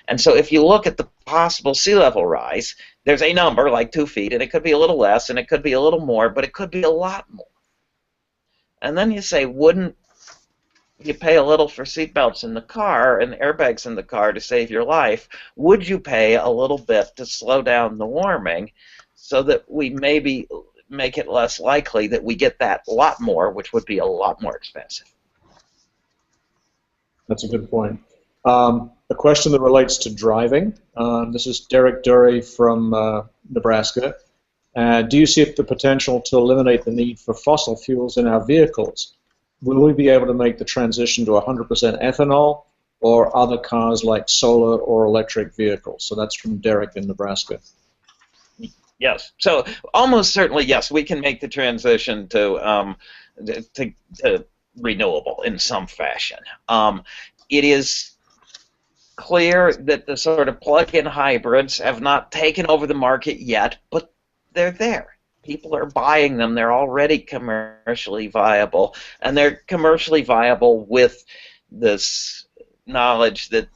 And so if you look at the possible sea level rise, there's a number like 2 feet, and it could be a little less, and it could be a little more, but it could be a lot more. And then you say, wouldn't you pay a little for seatbelts in the car and airbags in the car to save your life? Would you pay a little bit to slow down the warming so that we maybe make it less likely that we get that lot more, which would be a lot more expensive? That's a good point. A question that relates to driving. This is Derek Dury from Nebraska. Do you see the potential to eliminate the need for fossil fuels in our vehicles? Will we be able to make the transition to 100% ethanol or other cars like solar or electric vehicles? So that's from Derek in Nebraska. Yes. So almost certainly, yes, we can make the transition to renewable in some fashion. It is clear that the sort of plug-in hybrids have not taken over the market yet, but they're there. People are buying them. They're already commercially viable, and they're commercially viable with this knowledge that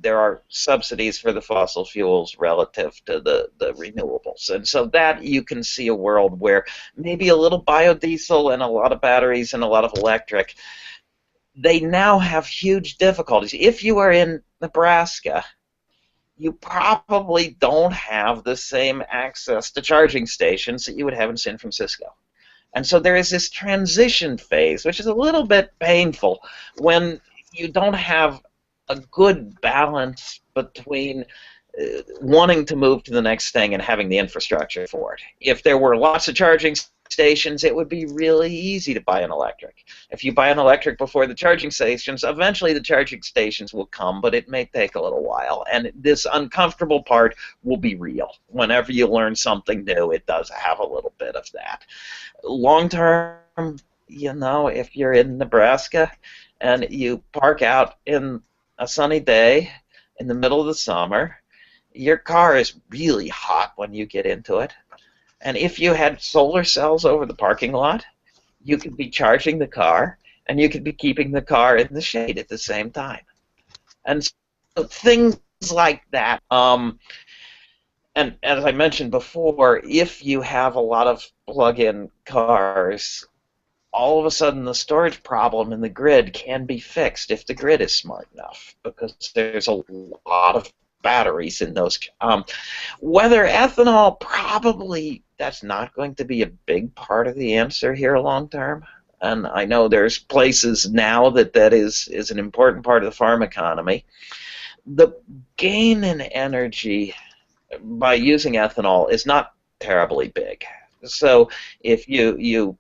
there are subsidies for the fossil fuels relative to the renewables. And so that you can see a world where maybe a little biodiesel and a lot of batteries and a lot of electric, they now have huge difficulties. If you are in Nebraska, you probably don't have the same access to charging stations that you would have in San Francisco. And so there is this transition phase, which is a little bit painful when you don't have a good balance between wanting to move to the next thing and having the infrastructure for it. If there were lots of charging stations, it would be really easy to buy an electric. If you buy an electric before the charging stations, eventually the charging stations will come, but it may take a little while. And this uncomfortable part will be real. Whenever you learn something new, it does have a little bit of that. Long term, if you're in Nebraska and you park out in a sunny day in the middle of the summer, your car is really hot when you get into it. And if you had solar cells over the parking lot, you could be charging the car, and you could be keeping the car in the shade at the same time. And so things like that. And as I mentioned before, if you have a lot of plug-in cars, all of a sudden the storage problem in the grid can be fixed if the grid is smart enough, because there's a lot of batteries in those. Whether ethanol, probably that's not going to be a big part of the answer here long term. And I know there's places now that is an important part of the farm economy. The gain in energy by using ethanol is not terribly big. So if you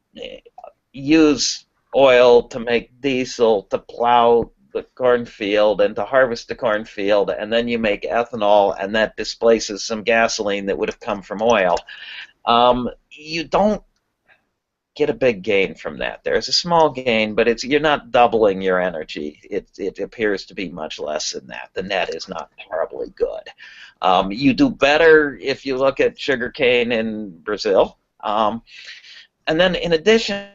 use oil to make diesel to plow the cornfield and to harvest the cornfield, and then you make ethanol, and that displaces some gasoline that would have come from oil, you don't get a big gain from that. There's a small gain, but you're not doubling your energy. It appears to be much less than that. The net is not terribly good. You do better if you look at sugarcane in Brazil. And then in addition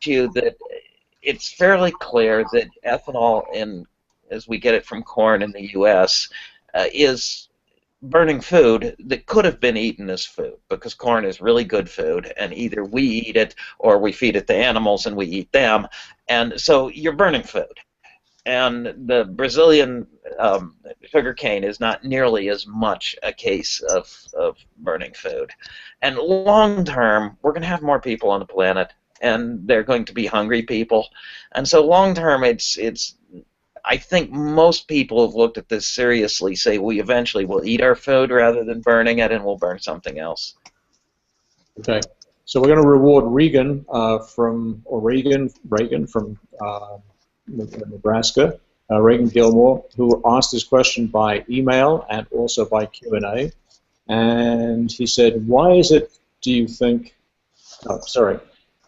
to that, it's fairly clear that ethanol, as we get it from corn in the U.S., is burning food that could have been eaten as food, because corn is really good food, and either we eat it or we feed it to animals and we eat them, and so you're burning food. And the Brazilian sugarcane is not nearly as much a case of burning food. And long term, we're going to have more people on the planet, and they're going to be hungry people. And so long term, I think most people who've looked at this seriously say we eventually will eat our food rather than burning it, and we'll burn something else. Okay, so we're going to reward Regan from Nebraska, Reagan Gilmore, who asked his question by email and also by Q&A. And he said, why is it, do you think,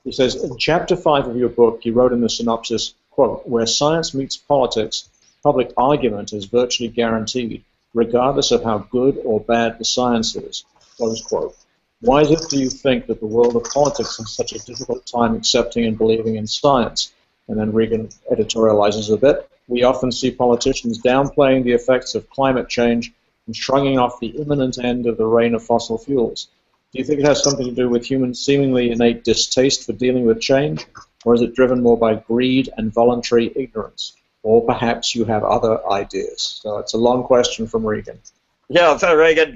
he says, in chapter 5 of your book, you wrote in the synopsis, quote, where science meets politics, public argument is virtually guaranteed, regardless of how good or bad the science is, close quote. Why is it, do you think, that the world of politics has such a difficult time accepting and believing in science? And then Regan editorializes a bit. We often see politicians downplaying the effects of climate change and shrugging off the imminent end of the reign of fossil fuels. Do you think it has something to do with human seemingly innate distaste for dealing with change, or is it driven more by greed and voluntary ignorance? Or perhaps you have other ideas. So it's a long question from Regan. Yeah, so Regan,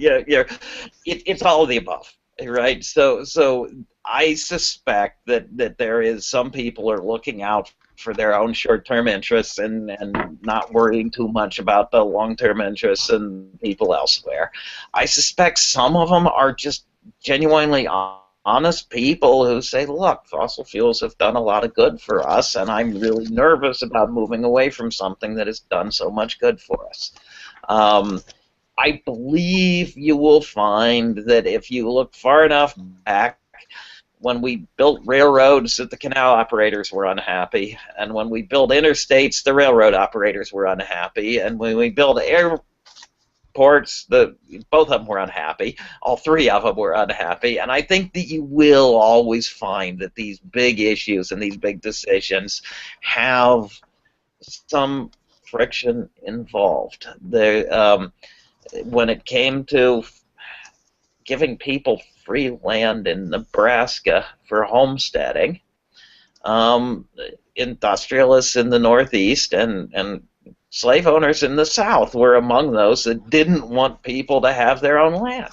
it's all of the above, right? So I suspect that there is some people are looking out for their own short-term interests and not worrying too much about the long-term interests and people elsewhere. I suspect some of them are just genuinely honest people who say, look, fossil fuels have done a lot of good for us, and I'm really nervous about moving away from something that has done so much good for us. I believe you will find that if you look far enough back, when we built railroads, that the canal operators were unhappy, and when we built interstates, the railroad operators were unhappy, and when we built airports, both of them were unhappy. All three of them were unhappy, and I think that you will always find that these big issues and these big decisions have some friction involved. When it came to giving people free land in Nebraska for homesteading, industrialists in the Northeast and slave owners in the South were among those that didn't want people to have their own land.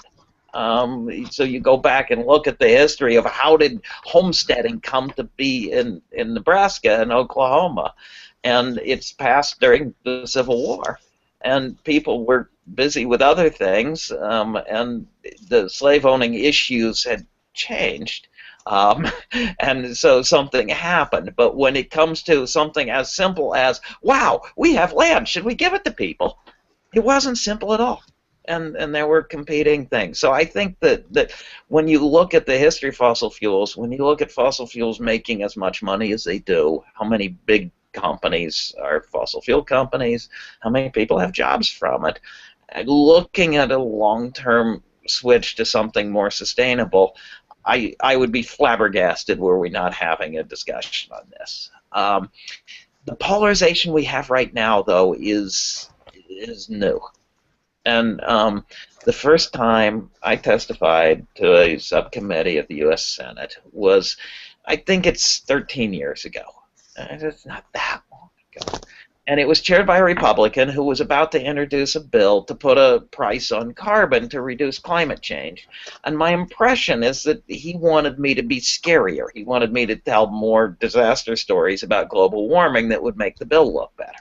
So you go back and look at the history of how did homesteading come to be in Nebraska and Oklahoma, and it's passed during the Civil War. And people were busy with other things, and the slave-owning issues had changed. And so something happened. But when it comes to something as simple as, wow, we have land, should we give it to people? It wasn't simple at all. And there were competing things. So I think that when you look at the history of fossil fuels, when you look at fossil fuels making as much money as they do, how many big companies are fossil fuel companies, how many people have jobs from it, looking at a long-term switch to something more sustainable, I would be flabbergasted were we not having a discussion on this. The polarization we have right now, though, is new. And the first time I testified to a subcommittee of the U.S. Senate was, I think it's 13 years ago. And it's not that long ago. And it was chaired by a Republican who was about to introduce a bill to put a price on carbon to reduce climate change. And my impression is that he wanted me to be scarier. He wanted me to tell more disaster stories about global warming that would make the bill look better.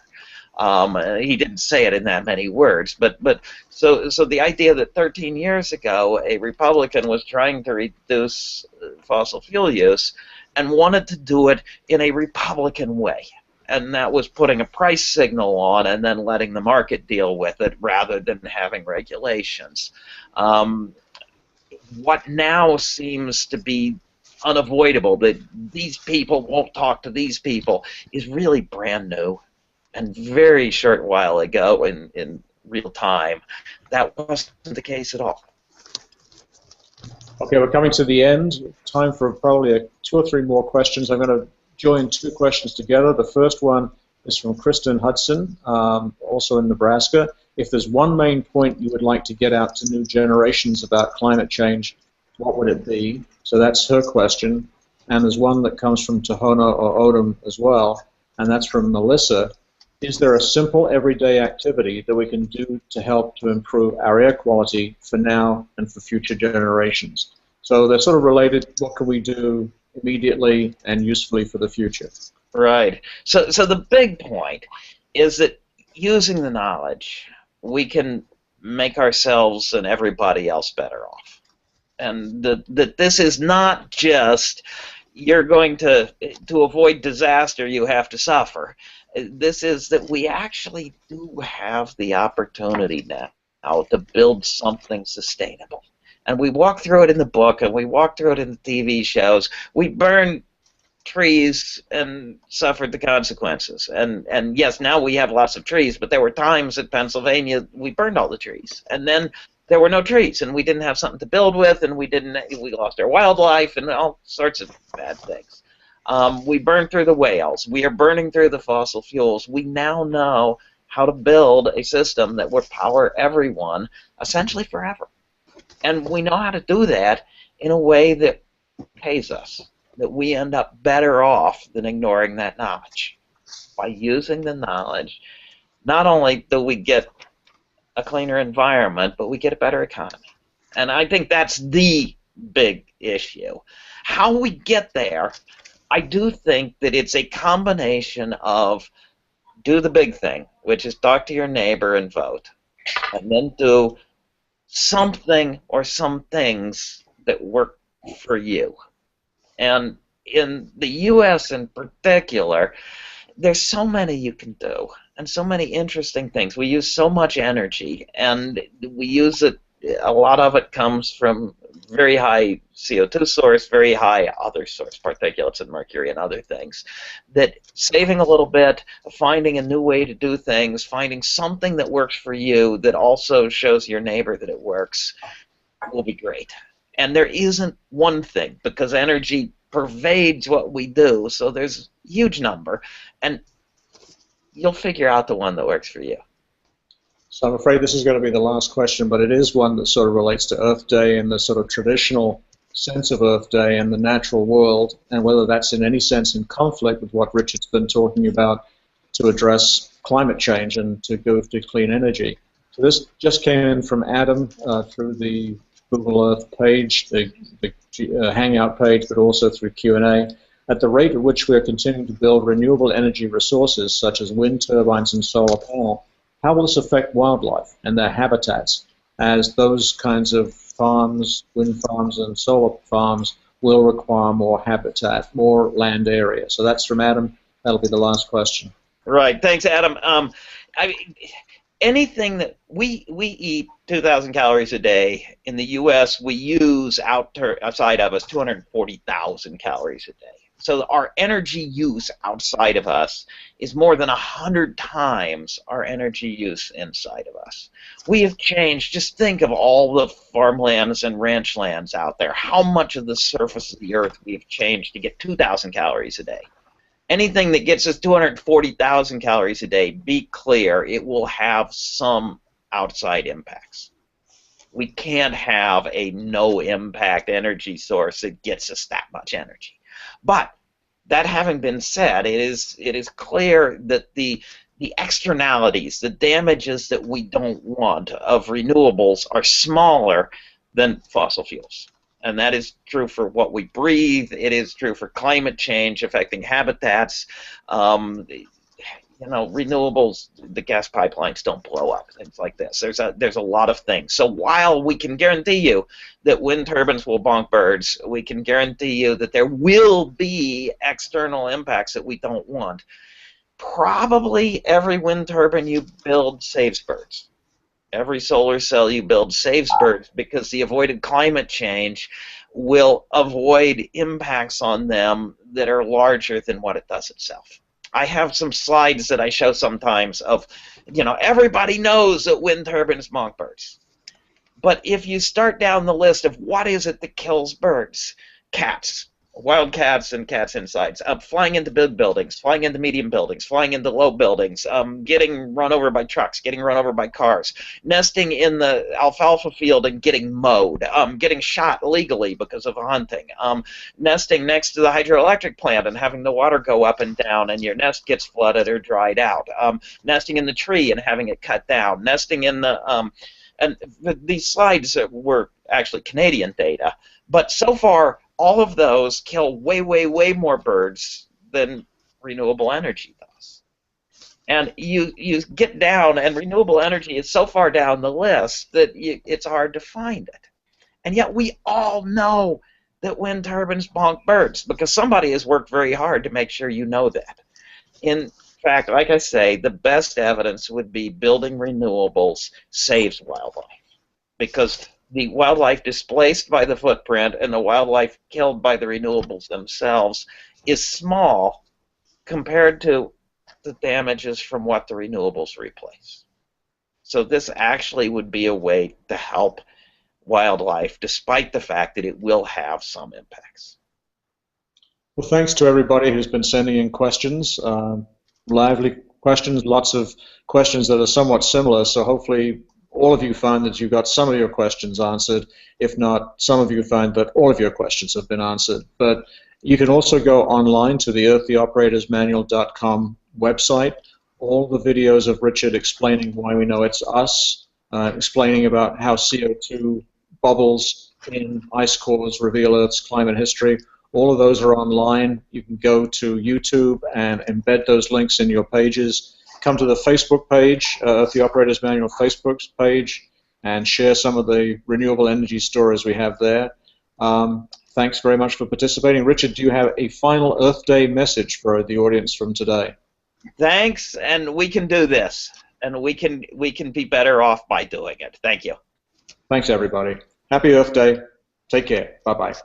He didn't say it in that many words, but so the idea that 13 years ago a Republican was trying to reduce fossil fuel use and wanted to do it in a Republican way, and that was putting a price signal on and then letting the market deal with it rather than having regulations. What now seems to be unavoidable, that these people won't talk to these people, is really brand new. And very short while ago, in real time, that wasn't the case at all. Okay, we're coming to the end. Time for probably 2 or 3 more questions. I'm going to join 2 questions together. The first one is from Kristen Hudson, also in Nebraska. If there's one main point you would like to get out to new generations about climate change, what would it be? So that's her question. And there's one that comes from Tohono O'odham as well, and that's from Melissa. Is there a simple everyday activity that we can do to help to improve our air quality for now and for future generations? So they're sort of related. What can we do immediately and usefully for the future? Right. So the big point is that using the knowledge, we can make ourselves and everybody else better off. And that this is not just you're going to avoid disaster, you have to suffer. This is that we actually do have the opportunity now to build something sustainable. And we walk through it in the book, and we walk through it in the TV shows. We burn trees and suffered the consequences. And yes, now we have lots of trees, but there were times in Pennsylvania we burned all the trees. And then there were no trees, and we didn't have something to build with, and we lost our wildlife and all sorts of bad things. We burned through the whales. We are burning through the fossil fuels. We now know how to build a system that will power everyone essentially forever. And we know how to do that in a way that pays us, that we end up better off than ignoring that knowledge. By using the knowledge, not only do we get a cleaner environment, but we get a better economy. And I think that's the big issue. How we get there, I do think that it's a combination of do the big thing, which is talk to your neighbor and vote, and then do something or some things that work for you. And in the U.S. in particular, there's so many you can do and so many interesting things. We use so much energy, and we use it, a lot of it comes from very high CO2 source, very high other source, particulates and mercury and other things, that saving a little bit, finding a new way to do things, finding something that works for you that also shows your neighbor that it works will be great. And there isn't one thing, because energy pervades what we do, so there's a huge number, and you'll figure out the one that works for you. So I'm afraid this is going to be the last question, but it is one that sort of relates to Earth Day and the sort of traditional sense of Earth Day and the natural world, and whether that's in any sense in conflict with what Richard's been talking about to address climate change and to go to clean energy. So this just came in from Adam through the Google Earth page, the Hangout page, but also through Q&A. At the rate at which we are continuing to build renewable energy resources such as wind turbines and solar panel, how will this affect wildlife and their habitats, as those kinds of farms, wind farms and solar farms, will require more habitat, more land area? So that's from Adam. That'll be the last question. Right. Thanks, Adam. I mean, anything that we eat 2,000 calories a day. In the U.S., we use outside of us 240,000 calories a day. So our energy use outside of us is more than 100 times our energy use inside of us. We have changed. Just think of all the farmlands and ranch lands out there. How much of the surface of the earth we have changed to get 2,000 calories a day. Anything that gets us 240,000 calories a day, be clear, it will have some outside impacts. We can't have a no-impact energy source that gets us that much energy. But that having been said, it is clear that the externalities, the damages that we don't want of renewables are smaller than fossil fuels. And that is true for what we breathe. It is true for climate change affecting habitats. Renewables, the gas pipelines don't blow up, things like this. There's a lot of things. So while we can guarantee you that wind turbines will bonk birds, we can guarantee you that there will be external impacts that we don't want. Probably every wind turbine you build saves birds. Every solar cell you build saves birds, because the avoided climate change will avoid impacts on them that are larger than what it does itself. I have some slides that I show sometimes of, everybody knows that wind turbines bonk birds. But if you start down the list of what is it that kills birds, cats, wild cats and cats' insides, flying into big buildings, flying into medium buildings, flying into low buildings, getting run over by trucks, getting run over by cars, nesting in the alfalfa field and getting mowed, getting shot illegally because of hunting, nesting next to the hydroelectric plant and having the water go up and down and your nest gets flooded or dried out, nesting in the tree and having it cut down, nesting in the and these slides were actually Canadian data, but so far all of those kill way, way, way more birds than renewable energy does. And you get down, and renewable energy is so far down the list that it's hard to find it. And yet we all know that wind turbines bonk birds, because somebody has worked very hard to make sure you know that. In fact, like I say, the best evidence would be building renewables saves wildlife, because the wildlife displaced by the footprint and the wildlife killed by the renewables themselves is small compared to the damages from what the renewables replace. So this actually would be a way to help wildlife, despite the fact that it will have some impacts. Well, thanks to everybody who's been sending in questions, lively questions, lots of questions that are somewhat similar, so hopefully all of you find that you got some of your questions answered. If not, some of you find that all of your questions have been answered. But you can also go online to the earththeoperatorsmanual.com website. All the videos of Richard explaining why we know it's us, explaining about how CO2 bubbles in ice cores reveal Earth's climate history. All of those are online. You can go to YouTube and embed those links in your pages. Come to the Facebook page, the Operators Manual Facebook page, and share some of the renewable energy stories we have there. Thanks very much for participating. Richard, do you have a final Earth Day message for the audience from today? Thanks, and we can do this, and we can be better off by doing it. Thank you. Thanks, everybody. Happy Earth Day. Take care. Bye-bye.